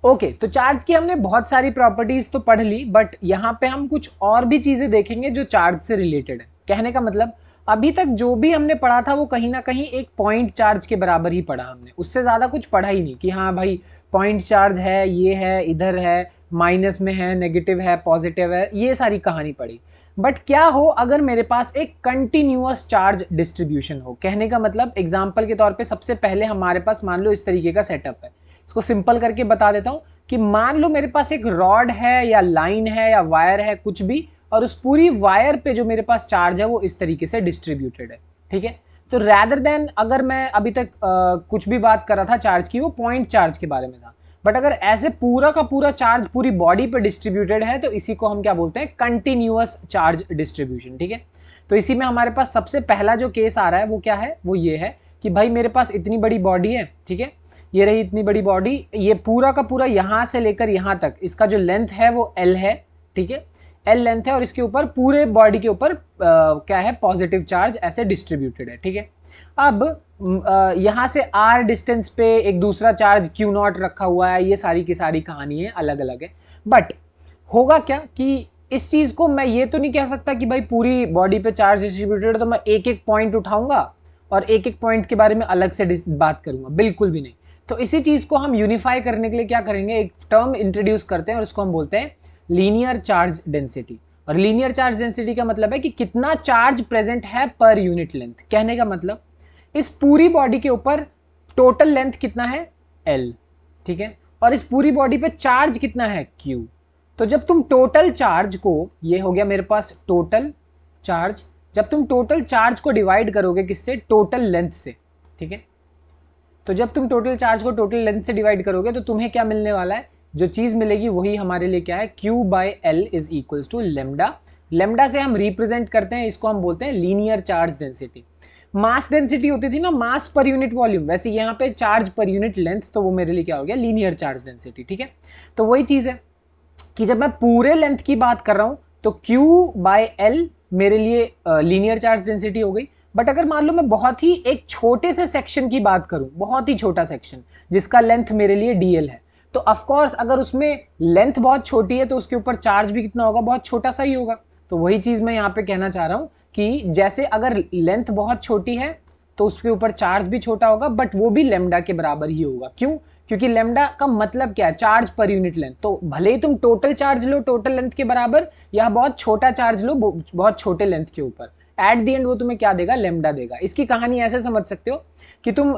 Okay, तो charge की हमने बहुत सारी प्रॉपर्टीज तो पढ़ ली, बट यहाँ पे हम कुछ और भी चीजें देखेंगे जो चार्ज से रिलेटेड है। कहने का मतलब अभी तक जो भी हमने पढ़ा था वो कहीं ना कहीं एक पॉइंट चार्ज के बराबर ही पढ़ा हमने, उससे ज्यादा कुछ पढ़ा ही नहीं कि हाँ भाई पॉइंट चार्ज है, ये है, इधर है, माइनस में है, नेगेटिव है, पॉजिटिव है, ये सारी कहानी पढ़ी। बट क्या हो अगर मेरे पास एक कंटिन्यूअस चार्ज डिस्ट्रीब्यूशन हो। कहने का मतलब एग्जाम्पल के तौर पे सबसे पहले हमारे पास मान लो इस तरीके का सेटअप है। इसको सिंपल करके बता देता हूं कि मान लो मेरे पास एक रॉड है या लाइन है या वायर है कुछ भी, और उस पूरी वायर पे जो मेरे पास चार्ज है वो इस तरीके से डिस्ट्रीब्यूटेड है। ठीक है, तो रैदर देन अगर मैं अभी तक कुछ भी बात कर रहा था चार्ज की वो पॉइंट चार्ज के बारे में था, बट अगर ऐसे पूरा का पूरा चार्ज पूरी बॉडी पे डिस्ट्रीब्यूटेड है तो इसी को हम क्या बोलते हैं, कंटिन्यूअस चार्ज डिस्ट्रीब्यूशन। ठीक है, तो इसी में हमारे पास सबसे पहला जो केस आ रहा है वो क्या है, वो ये है कि भाई मेरे पास इतनी बड़ी बॉडी है। ठीक है, ये रही इतनी बड़ी बॉडी, ये पूरा का पूरा यहां से लेकर यहां तक इसका जो लेंथ है वो L है। ठीक है, L लेंथ है और इसके ऊपर पूरे बॉडी के ऊपर क्या है, पॉजिटिव चार्ज ऐसे डिस्ट्रीब्यूटेड है। ठीक है, अब यहां से R डिस्टेंस पे एक दूसरा चार्ज Q0 रखा हुआ है। ये सारी की सारी कहानी है, अलग अलग है। बट होगा क्या कि इस चीज को मैं ये तो नहीं कह सकता कि भाई पूरी बॉडी पे चार्ज डिस्ट्रीब्यूटेड है तो मैं एक एक पॉइंट उठाऊंगा और एक एक पॉइंट के बारे में अलग से बात करूंगा, बिल्कुल भी नहीं। तो इसी चीज को हम यूनिफाई करने के लिए क्या करेंगे, एक टर्म इंट्रोड्यूस करते हैं और उसको हम बोलते हैं लीनियर चार्ज डेंसिटी। और लीनियर चार्ज डेंसिटी का मतलब है कि कितना चार्ज प्रेजेंट है पर यूनिट लेंथ। कहने का मतलब इस पूरी बॉडी के ऊपर टोटल लेंथ कितना है, L। ठीक है, और इस पूरी बॉडी पे चार्ज कितना है, Q। तो जब तुम टोटल चार्ज को, ये हो गया मेरे पास टोटल चार्ज, जब तुम टोटल चार्ज को डिवाइड करोगे किससे, टोटल लेंथ से। ठीक है, तो जब तुम टोटल चार्ज को टोटल लेंथ से डिवाइड करोगे तो तुम्हें क्या मिलने वाला है, जो चीज मिलेगी वही हमारे लिए क्या है, Q by L is equals to lambda. Lambda से हम रिप्रेजेंट करते हैं, इसको हम बोलते हैं linear charge density. Mass density होती थी ना, मास पर यूनिट वॉल्यूम, वैसे यहाँ पे चार्ज पर यूनिट लेंथ, तो वो मेरे लिए क्या हो गया, लीनियर चार्ज डेंसिटी। ठीक है, तो वही चीज है कि जब मैं पूरे लेंथ की बात कर रहा हूं तो Q बाय L मेरे लिए लीनियर चार्ज डेंसिटी हो गई। बट अगर मान लो मैं बहुत ही एक छोटे से सेक्शन की बात करूं, बहुत ही छोटा सेक्शन जिसका लेंथ मेरे लिए dl है, तो ऑफ कोर्स अगर उसमें लेंथ बहुत छोटी है तो उसके ऊपर चार्ज भी कितना होगा, बहुत छोटा सा ही होगा। तो वही चीज मैं यहाँ पे कहना चाह रहा हूं कि जैसे अगर लेंथ बहुत छोटी है तो उसके ऊपर चार्ज भी छोटा होगा, बट वो भी लेमडा के बराबर ही होगा। क्यों, क्योंकि लेमडा का मतलब क्या है, चार्ज पर यूनिट लेंथ। तो भले ही तुम टोटल चार्ज लो टोटल लेंथ के बराबर, या बहुत छोटा चार्ज लो बहुत छोटे लेंथ के ऊपर, एट द एंड वो तुम्हें क्या देगा, लेमडा देगा। इसकी कहानी ऐसे समझ सकते हो कि तुम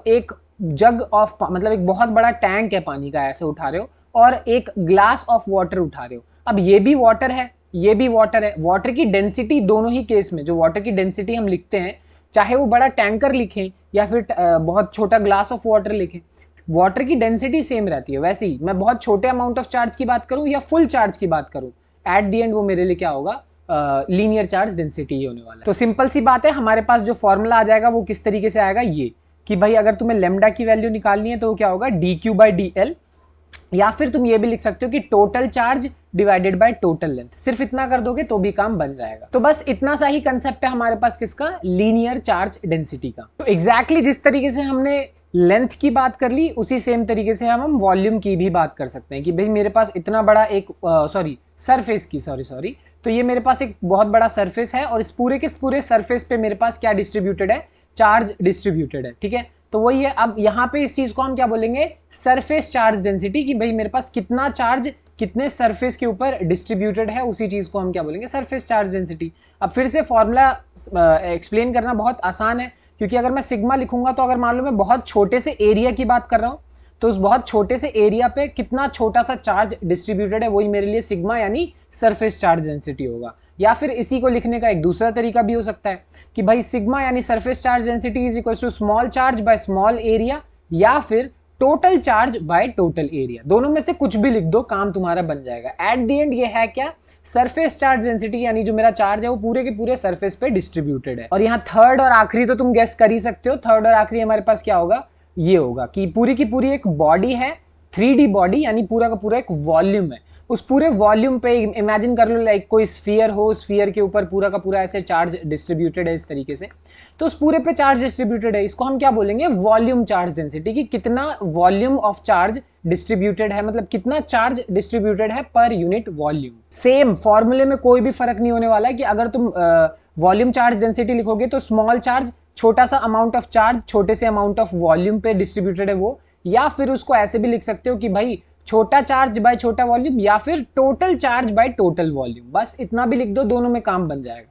एक जग ऑफ, मतलब एक बहुत बड़ा टैंक है पानी का, ऐसे उठा रहे हो, और एक ग्लास ऑफ वाटर उठा रहे हो। अब ये भी वाटर है, ये भी वाटर है। वाटर की डेंसिटी दोनों ही केस में, जो वाटर की डेंसिटी हम लिखते हैं, चाहे वो बड़ा टैंकर लिखें या फिर बहुत छोटा ग्लास ऑफ वाटर लिखें, वाटर की डेंसिटी सेम रहती है। वैसे ही मैं बहुत छोटे अमाउंट ऑफ चार्ज की बात करूं या फुल चार्ज की बात करूं, एट द एंड वो मेरे लिए क्या होगा, लीनियर चार्ज डेंसिटी ही होने वाला है। तो सिंपल सी बात है, हमारे पास जो फॉर्मूला आ जाएगा वो किस तरीके से आएगा, ये कि भाई अगर तुम्हें लेमडा की वैल्यू निकालनी है तो वो क्या होगा, dq बाई dl, या फिर तुम ये भी लिख सकते हो कि total charge divided by total length. सिर्फ इतना कर दोगे तो भी काम बन जाएगा। तो बस इतना सा ही कंसेप्ट है हमारे पास किसका, लीनियर चार्ज डेंसिटी का। तो एग्जैक्टली जिस तरीके से हमने लेंथ की बात कर ली, उसी सेम तरीके से हम वॉल्यूम की भी बात कर सकते हैं कि भाई मेरे पास इतना बड़ा एक सरफेस की सॉरी तो ये मेरे पास एक बहुत बड़ा सरफेस है और इस पूरे के पूरे सरफेस पे मेरे पास क्या डिस्ट्रीब्यूटेड है, चार्ज डिस्ट्रीब्यूटेड है। ठीक है, तो वही है। अब यहाँ पे इस चीज को हम क्या बोलेंगे, सरफेस चार्ज डेंसिटी, कि भाई मेरे पास कितना चार्ज कितने सरफेस के ऊपर डिस्ट्रीब्यूटेड है, उसी चीज को हम क्या बोलेंगे, सरफेस चार्ज डेंसिटी। अब फिर से फॉर्मूला एक्सप्लेन करना बहुत आसान है, क्योंकि अगर मैं सिग्मा लिखूंगा तो अगर मान लो मैं बहुत छोटे से एरिया की बात कर रहा हूं तो उस बहुत छोटे से एरिया पे कितना छोटा सा चार्ज डिस्ट्रीब्यूटेड है, वही मेरे लिए सिग्मा यानी सरफेस चार्ज डेंसिटी होगा। या फिर इसी को लिखने का एक दूसरा तरीका भी हो सकता है कि भाई सिग्मा यानी surface charge density is equal to small charge by small area, या फिर total charge by total area. दोनों में से कुछ भी लिख दो, काम तुम्हारा बन जाएगा। एट द एंड ये है क्या, सरफेस चार्ज डेंसिटी, यानी जो मेरा चार्ज है वो पूरे के पूरे सरफेस पे डिस्ट्रीब्यूटेड है। और यहाँ थर्ड और आखिरी तो तुम गेस कर ही सकते हो, थर्ड और आखिरी हमारे पास क्या होगा, ये होगा कि पूरी की पूरी एक बॉडी है 3D बॉडी यानी पूरा का पूरा एक वॉल्यूम है, उस पूरे वॉल्यूम पे इमेजिन कर लो लाइक कोई स्फीयर हो, स्फीयर के ऊपर पूरा का पूरा ऐसे चार्ज डिस्ट्रीब्यूटेड है इस तरीके से, तो उस पूरे पे चार्ज डिस्ट्रीब्यूटेड है, इसको हम क्या बोलेंगे, वॉल्यूम चार्ज डेंसिटी, कि कितना वॉल्यूम ऑफ चार्ज डिस्ट्रीब्यूटेड है, मतलब कितना चार्ज डिस्ट्रीब्यूटेड है पर यूनिट वॉल्यूम। सेम फॉर्मूले में कोई भी फर्क नहीं होने वाला है कि अगर तुम वॉल्यूम चार्ज डेंसिटी लिखोगे तो स्मॉल चार्ज छोटा सा अमाउंट ऑफ चार्ज छोटे से अमाउंट ऑफ वॉल्यूम पे डिस्ट्रीब्यूटेड है वो, या फिर उसको ऐसे भी लिख सकते हो कि भाई छोटा चार्ज बाय छोटा वॉल्यूम, या फिर total charge by total volume, बस इतना भी लिख दो, दोनों में काम बन जाएगा।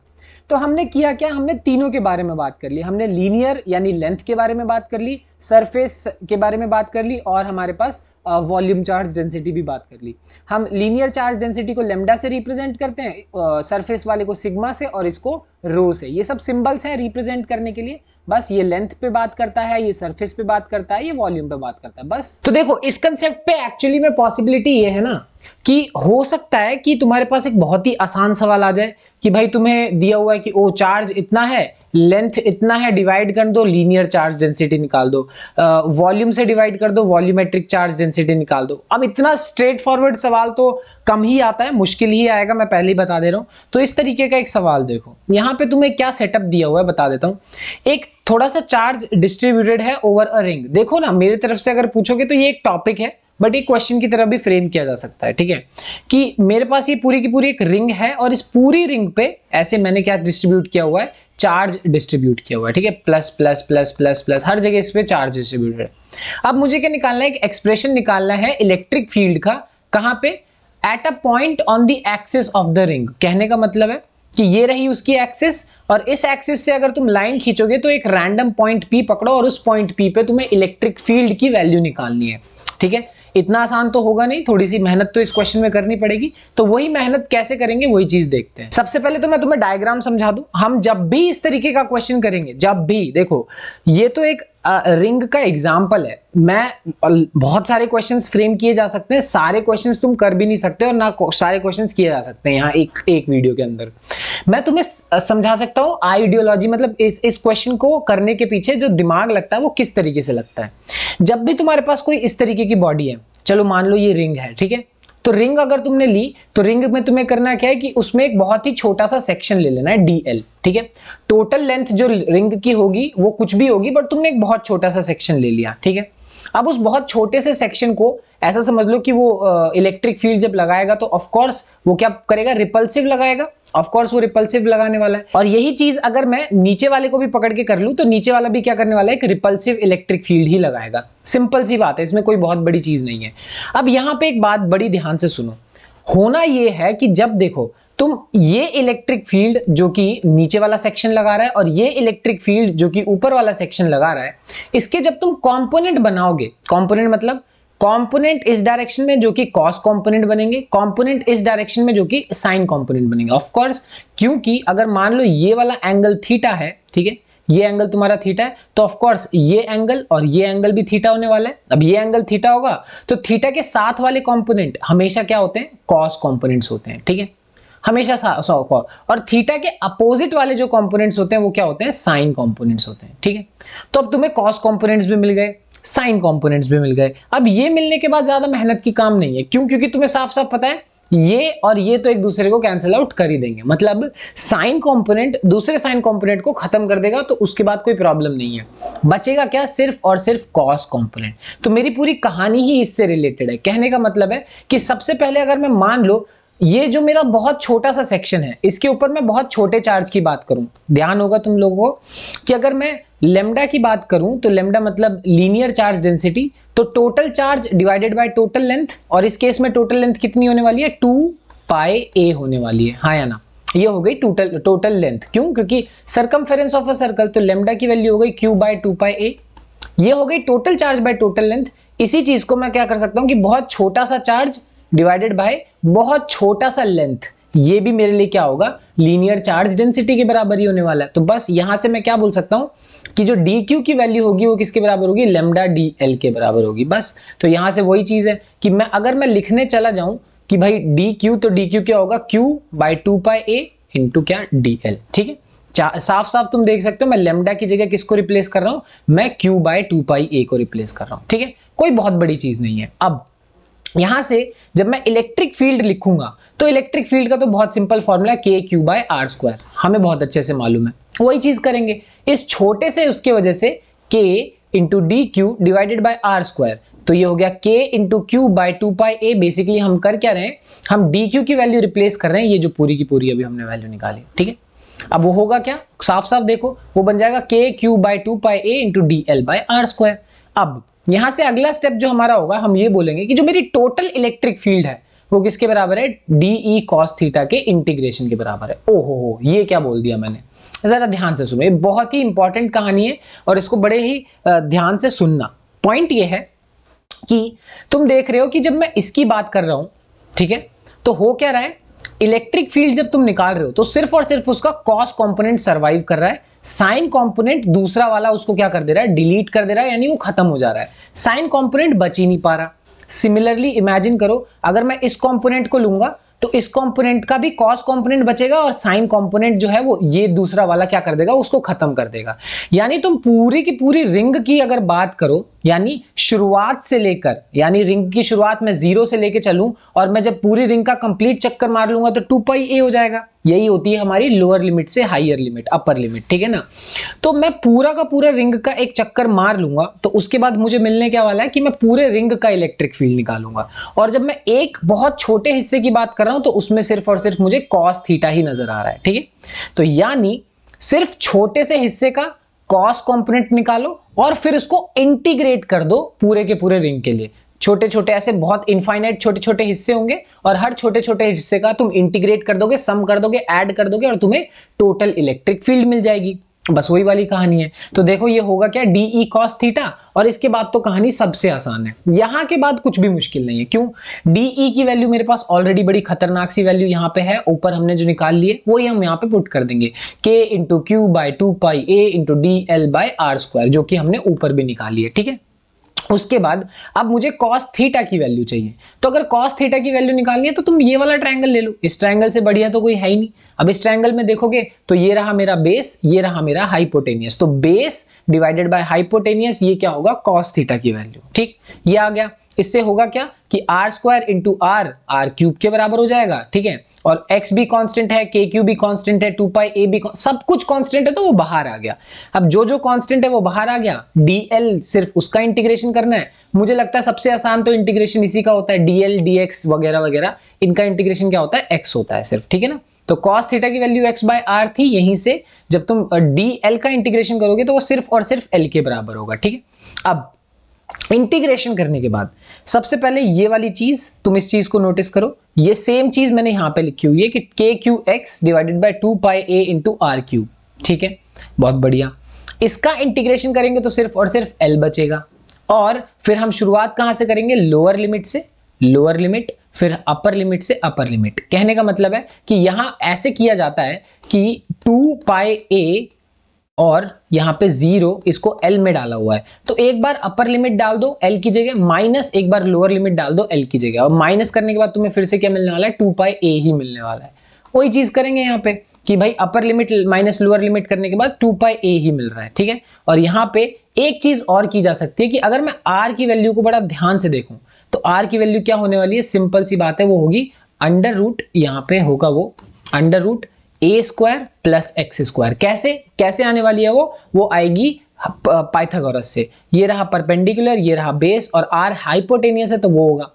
तो हमने किया क्या, हमने तीनों के बारे में बात कर ली, हमने लीनियर यानी लेंथ के बारे में बात कर ली, सरफेस के बारे में बात कर ली, और हमारे पास वॉल्यूम चार्ज डेंसिटी भी बात कर ली। हम लीनियर चार्ज डेंसिटी को लेमडा से रिप्रेजेंट करते हैं, सरफेस वाले को सिग्मा से, और इसको रो से। ये सब सिंबल्स हैं रिप्रेजेंट करने के लिए, बस ये लेंथ पे बात करता है, ये सरफेस पे बात करता है, ये वॉल्यूम पे बात करता है, बस। तो देखो इस कंसेप्ट पे एक्चुअली में पॉसिबिलिटी ये है ना कि हो सकता है कि तुम्हारे पास एक बहुत ही आसान सवाल आ जाए कि भाई तुम्हें दिया हुआ है कि ओ चार्ज इतना है, लेंथ इतना है, डिवाइड कर दो, लीनियर चार्ज डेंसिटी निकाल दो, वॉल्यूम से डिवाइड कर दो, वॉल्यूमेट्रिक चार्ज डेंसिटी निकाल दो। अब इतना स्ट्रेट फॉरवर्ड सवाल तो कम ही आता है, मुश्किल ही आएगा, मैं पहले ही बता दे रहा हूं। तो इस तरीके का एक सवाल देखो, यहां पे तुम्हें क्या सेटअप दिया हुआ है बता देता हूं। एक थोड़ा सा चार्ज डिस्ट्रीब्यूटेड है ओवर अ रिंग। देखो ना, मेरी तरफ से अगर पूछोगे तो ये एक टॉपिक है, बट एक क्वेश्चन की तरह भी फ्रेम किया जा सकता है, ठीक है, कि मेरे पास ये पूरी की पूरी एक रिंग है, और इस पूरी रिंग पे ऐसे मैंने क्या डिस्ट्रीब्यूट किया हुआ है, चार्ज डिस्ट्रीब्यूट किया हुआ है, ठीक है, plus plus plus plus plus, हर जगह इस पे चार्ज डिस्ट्रीब्यूटेड है। अब मुझे क्या निकालना है, एक एक्सप्रेशन निकालना है इलेक्ट्रिक फील्ड का, कहां पे, at a point on the axis of the ring. कहने का मतलब है कि ये रही उसकी एक्सिस, और इस एक्सिस से अगर तुम लाइन खींचोगे तो एक रैंडम पॉइंट P पकड़ो, और उस पॉइंट P पे तुम्हें इलेक्ट्रिक फील्ड की वैल्यू निकालनी है, ठीक है। इतना आसान तो होगा नहीं, थोड़ी सी मेहनत तो इस क्वेश्चन में करनी पड़ेगी, तो वही मेहनत कैसे करेंगे वही चीज देखते हैं। सबसे पहले तो मैं तुम्हें डायग्राम समझा दूं। हम जब भी इस तरीके का क्वेश्चन करेंगे, जब भी, देखो ये तो एक रिंग का एग्जाम्पल है, मैं बहुत सारे क्वेश्चंस फ्रेम किए जा सकते हैं, सारे क्वेश्चंस तुम कर भी नहीं सकते, और ना सारे क्वेश्चंस किए जा सकते हैं यहाँ एक वीडियो के अंदर। मैं तुम्हें समझा सकता हूँ आइडियोलॉजी, मतलब इस क्वेश्चन को करने के पीछे जो दिमाग लगता है वो किस तरीके से लगता है। जब भी तुम्हारे पास कोई इस तरीके की बॉडी है, चलो मान लो ये रिंग है, ठीक है, तो रिंग अगर तुमने ली तो रिंग में तुम्हें करना क्या है कि उसमें एक बहुत ही छोटा सा सेक्शन ले लेना है, DL, ठीक है। टोटल लेंथ जो रिंग की होगी वो कुछ भी होगी, बट तुमने एक बहुत छोटा सा सेक्शन ले लिया, ठीक है। अब उस बहुत छोटे से सेक्शन को ऐसा समझ लो कि वो इलेक्ट्रिक फील्ड जब लगाएगा तो ऑफ कोर्स वो क्या करेगा, रिपल्सिव लगाएगा, ऑफ कोर्स वो रिपल्सिव लगाने वाला है। और यही चीज अगर मैं नीचे वाले को भी पकड़ के कर लूं तो नीचे वाला भी क्या करने वाला है, एक रिपल्सिव इलेक्ट्रिक फील्ड ही लगाएगा। सिंपल सी बात है, इसमें कोई बहुत बड़ी चीज नहीं है। अब यहां पे एक बात बड़ी ध्यान से सुनो, होना यह है कि जब देखो तुम ये इलेक्ट्रिक फील्ड जो कि नीचे वाला सेक्शन लगा रहा है, और ये इलेक्ट्रिक फील्ड जो कि ऊपर वाला सेक्शन लगा रहा है, इसके जब तुम कंपोनेंट बनाओगे, कंपोनेंट मतलब कंपोनेंट इस डायरेक्शन में जो कि कॉस कंपोनेंट बनेंगे, कंपोनेंट इस डायरेक्शन में जो कि साइन कंपोनेंट बनेंगे। ऑफ कोर्स, क्योंकि अगर मान लो ये वाला एंगल थीटा है, ठीक है, ये एंगल तुम्हारा थीटा है, तो ऑफ कोर्स ये एंगल और ये एंगल भी थीटा होने वाला है। अब ये एंगल थीटा होगा तो थीटा के साथ वाले कंपोनेंट हमेशा क्या होते हैं, कॉस कंपोनेंट्स होते हैं, ठीक है, हमेशा और थीटा के अपोजिट वाले जो कंपोनेंट्स होते हैं वो क्या होते हैं, साइन कंपोनेंट्स होते हैं, ठीक है। तो अब तुम्हें कॉस कंपोनेंट्स भी मिल गए, साइन कंपोनेंट्स भी मिल गए। अब ये मिलने के बाद ज्यादा मेहनत की काम नहीं है, क्यों, क्योंकि तुम्हें साफ साफ पता है ये और ये तो एक दूसरे को कैंसिल आउट कर ही देंगे, मतलब साइन कंपोनेंट दूसरे साइन कंपोनेंट को खत्म कर देगा, तो उसके बाद कोई प्रॉब्लम नहीं है, बचेगा क्या, सिर्फ और सिर्फ कॉस कंपोनेंट। तो मेरी पूरी कहानी ही इससे रिलेटेड है। कहने का मतलब है कि सबसे पहले अगर मैं मान लो ये जो मेरा बहुत छोटा सा सेक्शन है, इसके ऊपर मैं बहुत छोटे चार्ज की बात करूं, ध्यान होगा तुम लोगों को कि अगर मैं लेमडा की बात करूं तो लेमडा मतलब लीनियर चार्ज डेंसिटी, तो total charge divided by total length, और इस केस में टोटल लेंथ कितनी होने वाली है, 2πa होने वाली है, हाँ या ना। ये हो गई टोटल लेंथ, क्यों, क्योंकि सर्कमफेरेंस ऑफ अ सर्कल, तो लेमडा की वैल्यू हो गई q/2πa। ये हो गई total charge by total length. इसी चीज को मैं क्या कर सकता हूं कि बहुत छोटा सा चार्ज डिवाइडेड बाय बहुत छोटा सा लेंथ, ये भी मेरे लिए क्या होगा, लीनियर चार्ज डेंसिटी के बराबर ही होने वाला है। तो बस यहां से मैं क्या बोल सकता हूं कि जो dq की वैल्यू होगी वो किसके बराबर होगी, लेमडा dl के बराबर होगी, बस। तो यहां से वही चीज है कि अगर मैं लिखने चला जाऊं कि भाई dq, तो dq क्या होगा, q/2πa इंटू क्या, dl, ठीक है। साफ साफ तुम देख सकते हो मैं लेमडा की जगह किसको रिप्लेस कर रहा हूं, मैं q/2πa को रिप्लेस कर रहा हूं, ठीक है, कोई बहुत बड़ी चीज नहीं है। अब यहां से जब मैं इलेक्ट्रिक फील्ड लिखूंगा तो इलेक्ट्रिक फील्ड का तो बहुत सिंपल फॉर्मूला है KQ/R², हमें बहुत अच्छे से मालूम है। वही चीज करेंगे इस छोटे से उसके वजह से K into D Q divided by R², तो ये हो गया K into Q by 2πa। Basically हम कर क्या रहे हैं, हम डी क्यू की वैल्यू रिप्लेस कर रहे हैं, ये जो पूरी की पूरी अभी हमने वैल्यू निकाली, ठीक है। अब वो होगा क्या, साफ साफ देखो, वो बन जाएगा KQ by 2πa into DL/R²। अब यहां से अगला स्टेप जो हमारा होगा, हम ये बोलेंगे कि जो मेरी टोटल इलेक्ट्रिक फील्ड है वो किसके बराबर है, DE cos थीटा के इंटीग्रेशन के बराबर है। ओहो, ये क्या बोल दिया मैंने, जरा ध्यान से सुनो, ये बहुत ही इंपॉर्टेंट कहानी है और इसको बड़े ही ध्यान से सुनना। पॉइंट ये है कि तुम देख रहे हो कि जब मैं इसकी बात कर रहा हूं, ठीक है, तो हो क्या रहा है, इलेक्ट्रिक फील्ड जब तुम निकाल रहे हो तो सिर्फ और सिर्फ उसका कॉस कंपोनेंट सरवाइव कर रहा है, साइन कंपोनेंट दूसरा वाला उसको क्या कर दे रहा है, डिलीट कर दे रहा है, यानी वो खत्म हो जा रहा है, साइन कंपोनेंट बच ही नहीं पा रहा। सिमिलरली इमेजिन करो, अगर मैं इस कंपोनेंट को लूंगा तो इस कंपोनेंट का भी कॉस कंपोनेंट बचेगा और साइन कंपोनेंट जो है वो ये दूसरा वाला क्या कर देगा, उसको खत्म कर देगा। यानी तुम पूरी की पूरी रिंग की अगर बात करो, यानी शुरुआत से लेकर, यानी रिंग की शुरुआत में 0 से लेके चलूं और मैं जब पूरी रिंग का कंप्लीट चक्कर मार लूंगा तो 2πa हो जाएगा। यही होती है हमारी लोअर लिमिट से हायर लिमिट, अपर लिमिट, ठीक है ना। तो मैं पूरा का पूरा रिंग का एक चक्कर मार लूंगा तो उसके बाद मुझे मिलने क्या वाला है कि मैं पूरे रिंग का इलेक्ट्रिक फील्ड निकालूंगा, और जब मैं एक बहुत छोटे हिस्से की बात कर रहा हूं तो उसमें सिर्फ और सिर्फ मुझे कॉस थीटा ही नजर आ रहा है, ठीक है। तो यानी सिर्फ छोटे से हिस्से का कॉस कंपोनेंट निकालो और फिर उसको इंटीग्रेट कर दो पूरे के पूरे रिंग के लिए। छोटे छोटे ऐसे बहुत इनफाइनाइट छोटे छोटे हिस्से होंगे और हर छोटे छोटे हिस्से का तुम इंटीग्रेट कर दोगे, सम कर दोगे, ऐड कर दोगे और तुम्हें टोटल इलेक्ट्रिक फील्ड मिल जाएगी। बस वही वाली कहानी है। तो देखो ये होगा क्या, DE cos थीटा, और इसके बाद तो कहानी सबसे आसान है, यहां के बाद कुछ भी मुश्किल नहीं है। क्यों, DE की वैल्यू मेरे पास ऑलरेडी बड़ी खतरनाक सी वैल्यू यहां पे है, ऊपर हमने जो निकाल लिए वही हम यहां पे पुट कर देंगे, K into Q by 2πa into DL/R², जो कि हमने ऊपर भी निकाली है, ठीक है। उसके बाद अब मुझे cos थीटा की वैल्यू चाहिए, तो अगर cos थीटा की वैल्यू निकालनी है तो तुम ये वाला ट्रायंगल ले लो, इस ट्रायंगल से बढ़िया तो कोई है ही नहीं। अब इस ट्रायंगल में देखोगे तो ये रहा मेरा बेस, ये रहा मेरा हाइपोटेनियस, तो बेस डिवाइडेड बाय हाइपोटेनियस, ये क्या होगा, cos थीटा की वैल्यू, ठीक, ये आ गया। इससे होगा क्या कि R² इंटू R³ के बराबर हो जाएगा, ठीक है, और x भी कांस्टेंट है, KQ भी कांस्टेंट है, 2πa भी सब कुछ कांस्टेंट है, तो वो बाहर आ गया। अब जो जो कांस्टेंट है वो बाहर आ गया, DL सिर्फ उसका इंटीग्रेशन करना है। मुझे लगता है सबसे आसान तो इंटीग्रेशन इसी का होता है, DL DX वगैरह वगैरह, इनका इंटीग्रेशन क्या होता है, x होता है सिर्फ, ठीक है ना। तो cos थीटा की वैल्यू x/r थी, यहीं से जब तुम DL का इंटीग्रेशन करोगे तो वो सिर्फ और सिर्फ L के बराबर होगा, ठीक है। अब इंटीग्रेशन करने के बाद सबसे पहले ये वाली चीज, तुम इस चीज को नोटिस करो, ये सेम चीज मैंने यहां पे लिखी हुई है कि KQX divided by 2πa into R³, ठीक है, बहुत बढ़िया। इसका इंटीग्रेशन करेंगे तो सिर्फ और सिर्फ L बचेगा, और फिर हम शुरुआत कहां से करेंगे, लोअर लिमिट से, लोअर लिमिट, फिर अपर लिमिट से अपर लिमिट। कहने का मतलब है कि यहां ऐसे किया जाता है कि 2πa और यहाँ पे 0 इसको L में डाला हुआ है, तो एक बार अपर लिमिट डाल दो L की जगह, माइनस एक बार लोअर लिमिट डाल दो L की जगह, और माइनस करने के बाद तुम्हें फिर से क्या मिलने वाला है, 2πa ही मिलने वाला है। वही चीज करेंगे यहाँ पे कि भाई upper limit minus lower limit करने के बाद 2πa ही मिल रहा है, ठीक है। और यहाँ पे एक चीज और की जा सकती है कि अगर मैं R की वैल्यू को बड़ा ध्यान से देखूं तो R की वैल्यू क्या होने वाली है, सिंपल सी बात है, वो होगी अंडर रूट, यहाँ पे होगा वो under root A² plus x²। कैसे कैसे आने वाली है वो आएगी पाइथागोरस से। ये रहा परपेंडिकुलर, ये रहा बेस, और R हाइपोटेनियस है तो वो होगा।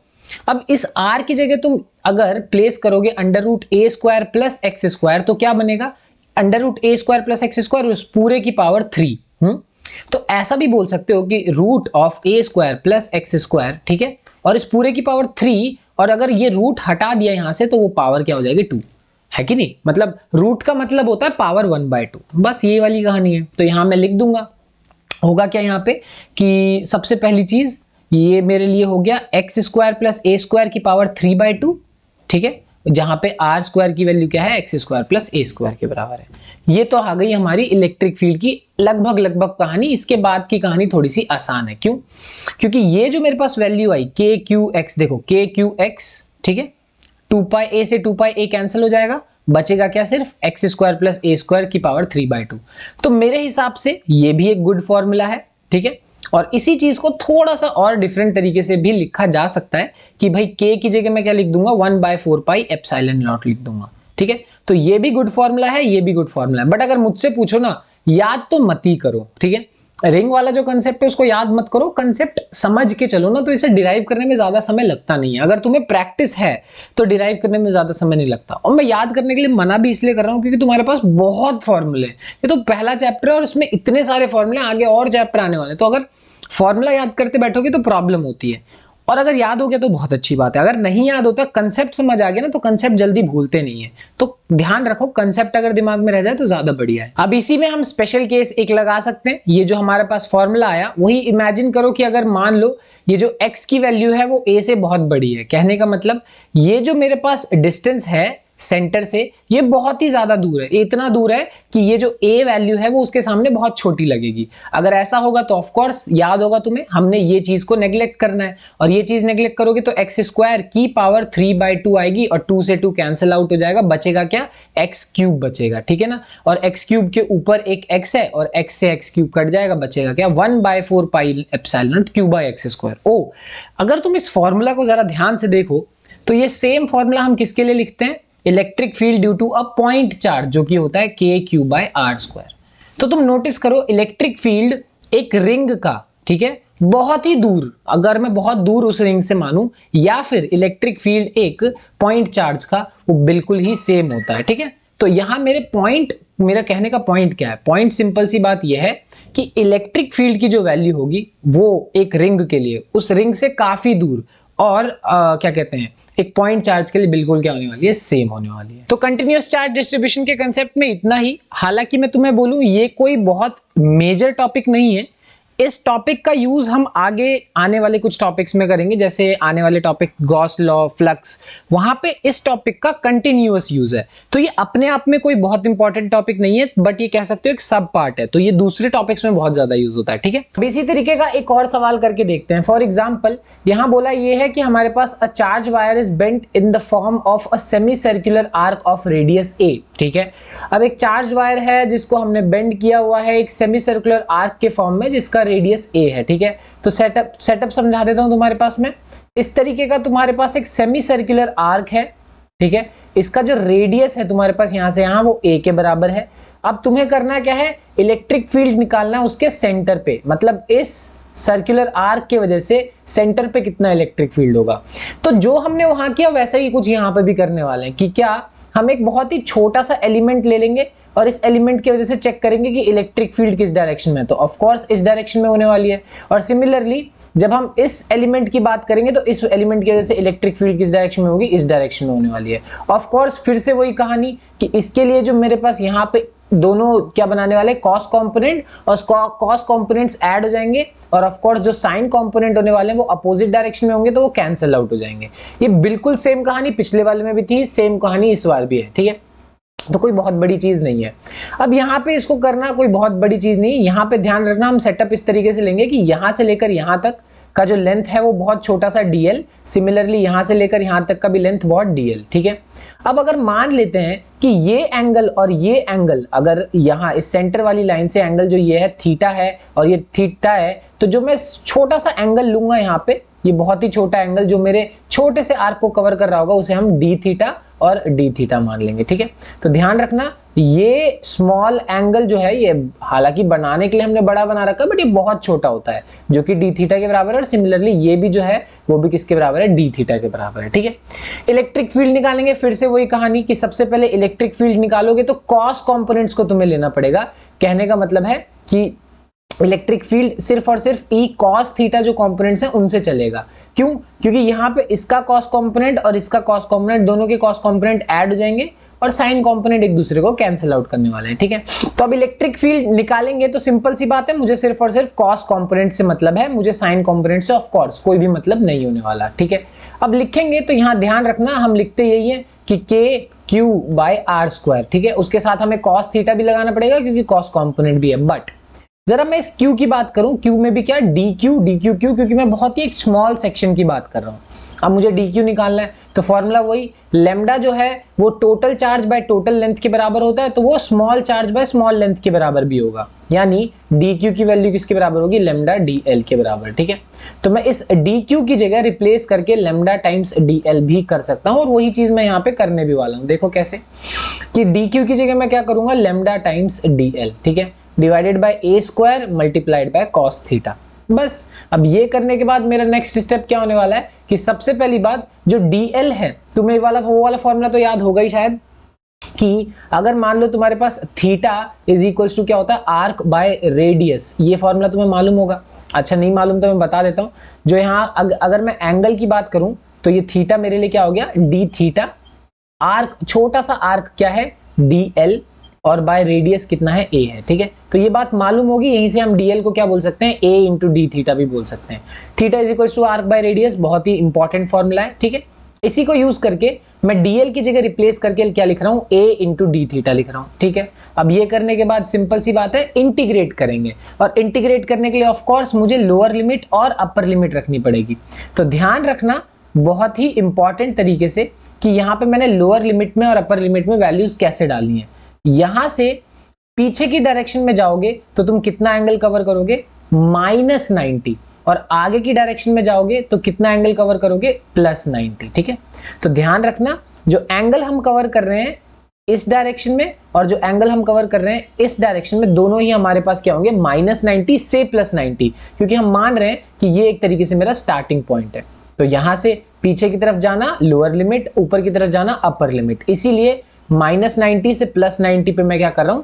अब इस R की जगह तुम अगर प्लेस करोगे under root A² plus x², तो क्या बनेगा, under root A² plus x², उस पूरे की पावर 3। तो ऐसा भी बोल सकते हो कि root of A² plus x², ठीक है, और इस पूरे की पावर 3, और अगर ये रूट हटा दिया यहां से तो वो पावर क्या हो जाएगी, 2, है कि नहीं। मतलब रूट का मतलब होता है पावर 1/2, बस ये वाली कहानी है। तो यहां मैं लिख दूंगा, होगा क्या यहाँ पे कि सबसे पहली चीज ये मेरे लिए हो गया x² प्लस A² की पावर 3/2, ठीक है, जहां पे R² की वैल्यू क्या है, x² प्लस A² के बराबर है। ये तो आ गई हमारी इलेक्ट्रिक फील्ड की लगभग कहानी। इसके बाद की कहानी थोड़ी सी आसान है, क्यों, क्योंकि ये जो मेरे पास वैल्यू आई KQX, देखो KQX, ठीक है, 2πa से 2πa कैंसिल हो जाएगा, बचेगा क्या, सिर्फ x² प्लस A² की पावर 3/2। तो मेरे हिसाब से ये भी एक गुड फॉर्मूला है, ठीक है। और इसी चीज को थोड़ा सा और डिफरेंट तरीके से भी लिखा जा सकता है कि भाई k की जगह मैं क्या लिख दूंगा 1/4 पाई एप्सिलॉन नॉट लिख दूंगा, ठीक है। तो ये भी गुड फॉर्मूला है, ये भी गुड फॉर्मूला है, बट अगर मुझसे पूछो ना, याद तो मत ही करो, ठीक है। रिंग वाला जो कंसेप्ट है उसको याद मत करो, कंसेप्ट समझ के चलो ना, तो इसे डिराइव करने में ज्यादा समय लगता नहीं है। अगर तुम्हें प्रैक्टिस है तो डिराइव करने में ज्यादा समय नहीं लगता। और मैं याद करने के लिए मना भी इसलिए कर रहा हूं क्योंकि तुम्हारे पास बहुत फॉर्मूले हैं। ये तो पहला चैप्टर है और इसमें इतने सारे फॉर्मूले, आगे और चैप्टर आने वाले, तो अगर फॉर्मूला याद करते बैठोगे तो प्रॉब्लम होती है। और अगर याद हो गया तो बहुत अच्छी बात है, अगर नहीं याद होता, कंसेप्ट समझ आ गया ना, तो कंसेप्ट जल्दी भूलते नहीं है। तो ध्यान रखो, कंसेप्ट अगर दिमाग में रह जाए तो ज्यादा बढ़िया है। अब इसी में हम स्पेशल केस एक लगा सकते हैं। ये जो हमारे पास फॉर्मूला आया वही इमेजिन करो कि अगर मान लो ये जो x की वैल्यू है वो a से बहुत बड़ी है। कहने का मतलब ये जो मेरे पास डिस्टेंस है सेंटर से, ये बहुत ही ज्यादा दूर है, इतना दूर है कि ये जो a वैल्यू है वो उसके सामने बहुत छोटी लगेगी। अगर ऐसा होगा तो ऑफ कोर्स याद होगा तुम्हें, हमने ये चीज को नेग्लेक्ट करना है, और ये चीज नेग्लेक्ट करोगे तो x स्क्वायर की पावर 3/2 आएगी और 2 से 2 कैंसिल आउट हो जाएगा, बचेगा क्या, x क्यूब बचेगा, ठीक है ना। और x क्यूब के ऊपर एक x है और x से x क्यूब कट जाएगा, बचेगा क्या, 1/4 pi epsilon q by x square. ओ, अगर तुम इस फॉर्मूला को जरा ध्यान से देखो तो ये सेम फॉर्मूला हम किसके लिए लिखते हैं, electric field due to a point charge, जो कि होता है k Q by R square. तो तुम नोटिस करो, इलेक्ट्रिक फील्ड एक रिंग का, ठीक है, बहुत ही दूर, अगर मैं बहुत दूर उस रिंग से मानूं, या फिर इलेक्ट्रिक फील्ड एक पॉइंट चार्ज का, वो बिल्कुल ही सेम होता है, ठीक है। तो यहां मेरा कहने का पॉइंट क्या है, पॉइंट सिंपल सी बात यह है कि इलेक्ट्रिक फील्ड की जो वैल्यू होगी वो एक रिंग के लिए उस रिंग से काफी दूर और क्या कहते हैं, एक पॉइंट चार्ज के लिए बिल्कुल क्या होने वाली है, सेम होने वाली है। तो कंटिन्यूअस चार्ज डिस्ट्रीब्यूशन के कंसेप्ट में इतना ही। हालांकि मैं तुम्हें बोलूं ये कोई बहुत मेजर टॉपिक नहीं है, इस टॉपिक का यूज हम आगे आने वाले कुछ टॉपिक्स में करेंगे, जैसे आने वाले टॉपिक गॉस लॉ, फ्लक्स, वहां पे इस टॉपिक का कंटिन्यूअस यूज है। तो ये अपने आप में कोई बहुत इंपॉर्टेंट टॉपिक नहीं है, बट ये कह सकते हो एक सब पार्ट है, तो ये दूसरे टॉपिक्स में बहुत ज्यादा यूज होता है, ठीक है। अब इसी तरीके का एक और सवाल करके देखते हैं। फॉर एग्जाम्पल यहां बोला ये है कि हमारे पास a charge wire is bent in the form of a semi circular arc of radius a, ठीक है। अब एक चार्ज वायर है जिसको हमने बेंड किया हुआ है एक सेमी सर्कुलर आर्क के फॉर्म में, जिसका रेडियस a है, ठीक है। तो सेटअप समझा देता हूं तुम्हारे पास में। इस तरीके का तुम्हारे पास एक सेमी सर्कुलर आर्क है, ठीक है। इसका जो रेडियस है तुम्हारे पास यहां से यहां, वो a के बराबर है। अब तुम्हें करना क्या है, इलेक्ट्रिक फील्ड निकालना उसके सेंटर पे, मतलब इस सर्कुलर आर्क की वजह से सेंटर पे कितना इलेक्ट्रिक फील्ड होगा। तो जो हमने वहां किया वैसा ही कुछ यहां पे भी करने वाले हैं, कि क्या हम एक बहुत ही छोटा सा एलिमेंट ले लेंगे और इस एलिमेंट की वजह से चेक करेंगे कि इलेक्ट्रिक फील्ड किस डायरेक्शन में है, तो ऑफ कोर्स इस डायरेक्शन में होने वाली है। और सिमिलरली जब हम इस एलिमेंट की बात करेंगे तो इस एलिमेंट की वजह से इलेक्ट्रिक फील्ड किस डायरेक्शन में होगी, इस डायरेक्शन में होने वाली है। ऑफ कोर्स फिर से वही कहानी कि इसके लिए जो मेरे पास यहाँ पे दोनों क्या बनाने वाले, कॉस कंपोनेंट, और कॉस कंपोनेंट्स ऐड हो जाएंगे, और ऑफ कोर्स जो साइन कंपोनेंट होने वाले हैं वो अपोजिट डायरेक्शन में होंगे, तो वो कैंसिल आउट हो जाएंगे। ये बिल्कुल सेम कहानी पिछले वाले में भी थी, सेम कहानी इस बार भी है, ठीक है। तो कोई बहुत बड़ी चीज नहीं है। अब यहाँ पे इसको करना कोई बहुत बड़ी चीज नहीं है। यहाँ पे ध्यान रखना, हम सेटअप इस तरीके से लेंगे कि यहाँ से लेकर यहाँ तक का जो लेंथ है वो बहुत छोटा सा dl, सिमिलरली यहाँ से लेकर यहाँ तक का भी लेंथ बहुत dl, ठीक है। अब अगर मान लेते हैं कि ये एंगल और ये एंगल, अगर यहाँ इस सेंटर वाली लाइन से एंगल जो ये है थीटा है और ये थीटा है, तो जो मैं छोटा सा एंगल लूंगा यहाँ पे, ये बहुत ही छोटा एंगल जो मेरे छोटे से आर्क को कवर कर रहा होगा, उसे हम डी थीटा और डी थीटा मान लेंगे, ठीक है। तो ध्यान रखना, ये स्मॉल एंगल जो है, ये हालांकि बनाने के लिए हमने बड़ा बना रखा है, बट ये बहुत छोटा होता है, जो कि डी थीटा के बराबर है। और सिमिलरली ये भी जो है वो भी किसके बराबर है, डी थीटा के बराबर है, ठीक है। इलेक्ट्रिक फील्ड निकालेंगे, फिर से वही कहानी कि सबसे पहले इलेक्ट्रिक फील्ड निकालोगे तो कॉस कंपोनेंट्स को तुम्हें लेना पड़ेगा। कहने का मतलब है कि इलेक्ट्रिक फील्ड सिर्फ और सिर्फ ई कॉस थीटा जो कंपोनेंट्स हैं उनसे चलेगा। क्यों? क्योंकि यहाँ पे इसका कॉस कंपोनेंट और इसका कॉस कंपोनेंट, दोनों के कॉस कंपोनेंट ऐड हो जाएंगे और साइन कंपोनेंट एक दूसरे को कैंसिल आउट करने वाले हैं, ठीक है। तो अब इलेक्ट्रिक फील्ड निकालेंगे तो सिंपल सी बात है, मुझे सिर्फ और सिर्फ कॉस कंपोनेंट से मतलब है, मुझे साइन कंपोनेंट से ऑफ कोर्स कोई भी मतलब नहीं होने वाला, ठीक है। अब लिखेंगे तो यहाँ ध्यान रखना, हम लिखते यही है कि के क्यू बाय आर स्क्वायर, ठीक है। उसके साथ हमें कॉस थीटा भी लगाना पड़ेगा क्योंकि कॉस कंपोनेंट भी है। बट जरा मैं इस Q की बात करूं, Q में भी क्या डी क्यू क्यों, क्योंकि मैं बहुत ही एक स्मॉल सेक्शन की बात कर रहा हूं। अब मुझे डी क्यू निकालना है, तो फॉर्मूला वही, लेमडा जो है वो total charge by total length के बराबर होता है, तो वो small charge by small length के बराबर भी होगा, यानी डी क्यू की वैल्यू किसके बराबर होगी, लेमडा डी एल के बराबर। ठीक है, तो मैं इस डी क्यू की जगह रिप्लेस करके लेमडा टाइम्स डी एल भी कर सकता हूँ, और वही चीज मैं यहाँ पे करने भी वाला हूँ। देखो कैसे, कि डी क्यू की जगह मैं क्या करूंगा, लेमडा टाइम्स डी एल, ठीक है, divided by A square multiplied by cos theta. बस अब ये करने के बाद मेरा नेक्स्ट स्टेप क्या होने वाला है कि सबसे पहली बात जो dl है, तुम्हें वो वाला फॉर्मूला तो याद होगा ही शायद, कि अगर मान लो तुम्हारे पास थीटा इज इक्वल्स टू क्या होता है, आर्क बाय रेडियस, ये फॉर्मूला तुम्हें मालूम होगा। अच्छा नहीं मालूम तो मैं बता देता हूँ, जो यहाँ अगर मैं एंगल की बात करूं तो ये थीटा मेरे लिए क्या हो गया, डी थीटा, आर्क छोटा सा आर्क क्या है, dl, और बाय रेडियस कितना है, a है। ठीक है, तो ये बात मालूम होगी, यहीं से हम dl को क्या बोल सकते हैं, a इंटू डी थीटा भी बोल सकते हैं। Theta is equal to arc by radius, बहुत ही इंपॉर्टेंट फॉर्मूला है। ठीक है, इसी को यूज करके मैं dl की जगह रिप्लेस करके क्या लिख रहा हूँ, a इंटू डी थीटा लिख रहा हूँ। ठीक है, अब ये करने के बाद सिंपल सी बात है, इंटीग्रेट करेंगे, और इंटीग्रेट करने के लिए ऑफ कोर्स मुझे लोअर लिमिट और अपर लिमिट रखनी पड़ेगी। तो ध्यान रखना बहुत ही इंपॉर्टेंट तरीके से कि यहाँ पे मैंने लोअर लिमिट में और अपर लिमिट में वैल्यूज कैसे डालनी है। यहां से पीछे की डायरेक्शन में जाओगे तो तुम कितना एंगल कवर करोगे, -90, और आगे की डायरेक्शन में जाओगे तो कितना एंगल कवर करोगे, +90। ठीक है, तो ध्यान रखना जो एंगल हम कवर कर रहे हैं इस डायरेक्शन में और जो एंगल हम कवर कर रहे हैं इस डायरेक्शन में, दोनों ही हमारे पास क्या होंगे, -90 से +90, क्योंकि हम मान रहे हैं कि ये एक तरीके से मेरा स्टार्टिंग पॉइंट है। तो यहां से पीछे की तरफ जाना लोअर लिमिट, ऊपर की तरफ जाना अपर लिमिट, इसीलिए -90 से +90 पे मैं क्या कर रहा हूं,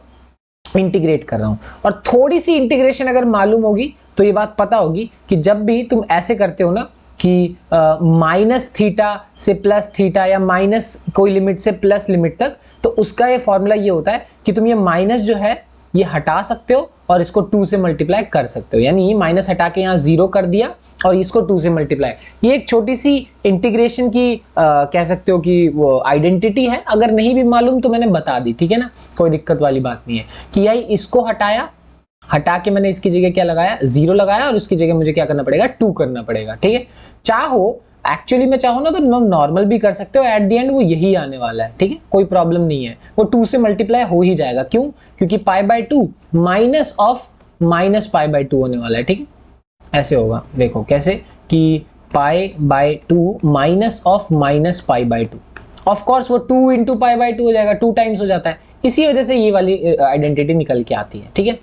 इंटीग्रेट कर रहा हूं। और थोड़ी सी इंटीग्रेशन अगर मालूम होगी तो ये बात पता होगी कि जब भी तुम ऐसे करते हो ना कि माइनस थीटा से प्लस थीटा या माइनस कोई लिमिट से प्लस लिमिट तक, तो उसका ये फॉर्मूला ये होता है कि तुम ये माइनस जो है ये हटा सकते हो और इसको 2 से मल्टीप्लाई कर सकते हो, यानी माइनस हटा के यहाँ 0 कर दिया और इसको 2 से मल्टीप्लाई। ये एक छोटी सी इंटीग्रेशन की कह सकते हो कि वो आइडेंटिटी है, अगर नहीं भी मालूम तो मैंने बता दी। ठीक है ना, कोई दिक्कत वाली बात नहीं है कि यही इसको हटाया, हटा के मैंने इसकी जगह क्या लगाया, 0 लगाया, और उसकी जगह मुझे क्या करना पड़ेगा, 2 करना पड़ेगा। ठीक है, चाहो एक्चुअली में चाहो ना तो नॉर्मल भी कर सकते हो, एट द एंड वो यही आने वाला है। ठीक है, कोई प्रॉब्लम नहीं है, वो 2 से मल्टीप्लाई हो ही जाएगा। क्यों, क्योंकि π/2 माइनस ऑफ -π/2 होने वाला है। ठीक है, ऐसे होगा, देखो कैसे कि π/2 माइनस ऑफ -π/2, ऑफ कोर्स वो 2 इंटू π/2 हो जाएगा, 2 टाइम्स हो जाता है, इसी वजह से ये वाली आइडेंटिटी निकल के आती है। ठीक है,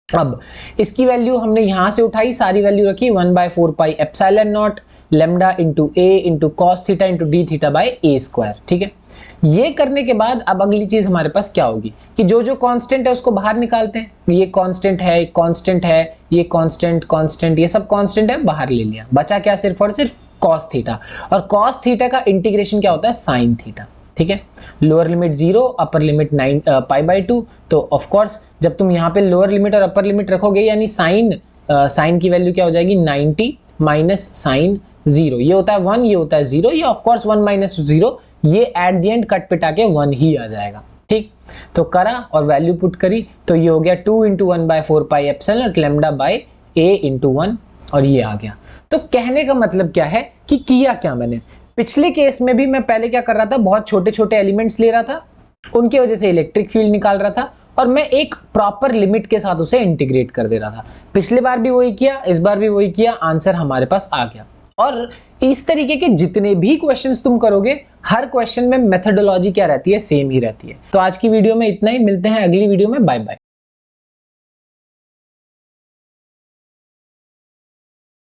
अब इसकी वैल्यू हमने यहां से उठाई, सारी वैल्यू रखी 1/4 pi epsilon not lambda into A into cos theta into D theta by A square. ठीक है, ये करने के बाद अब अगली चीज हमारे पास क्या होगी कि जो जो कांस्टेंट है उसको बाहर निकालते हैं। ये कांस्टेंट है, कांस्टेंट है, ये कांस्टेंट, कांस्टेंट, ये सब कांस्टेंट है, बाहर ले लिया, बचा क्या, सिर्फ और सिर्फ कॉस थीटा। और कॉस थीटा का इंटीग्रेशन क्या होता है, साइन थीटा। ठीक है, लोअर लिमिट 0, अपर लिमिट π/2, तो ऑफ कोर्स जब तुम यहाँ पे लोअर लिमिट और अपर लिमिट रखोगे यानी साइन की वैल्यू क्या हो जाएगी, 90 माइनस साइन 0, ये होता है 1, ये होता है 0, ये ऑफ कोर्स 1 माइनस 0, ये एट द एंड कट पिटा के 1 ही आ जाएगा। ठीक, तो करा और वैल्यू पुट करी तो ये हो गया 2 into 1/4 pi epsilon lambda by A into 1, और ये आ गया। तो कहने का मतलब क्या है कि किया क्या मैंने, पिछले केस में भी मैं पहले क्या कर रहा था, बहुत छोटे छोटे एलिमेंट्स ले रहा था, उनकी वजह से इलेक्ट्रिक फील्ड निकाल रहा था और मैं एक प्रॉपर लिमिट के साथ उसे इंटीग्रेट कर दे रहा था। पिछले बार भी वही किया, इस बार भी वही किया, आंसर हमारे पास आ गया। और इस तरीके के जितने भी क्वेश्चंस तुम करोगे, हर क्वेश्चन में मेथोडोलॉजी क्या रहती है, सेम ही रहती है। तो आज की वीडियो में इतना ही, मिलते हैं अगली वीडियो में, बाय बाय।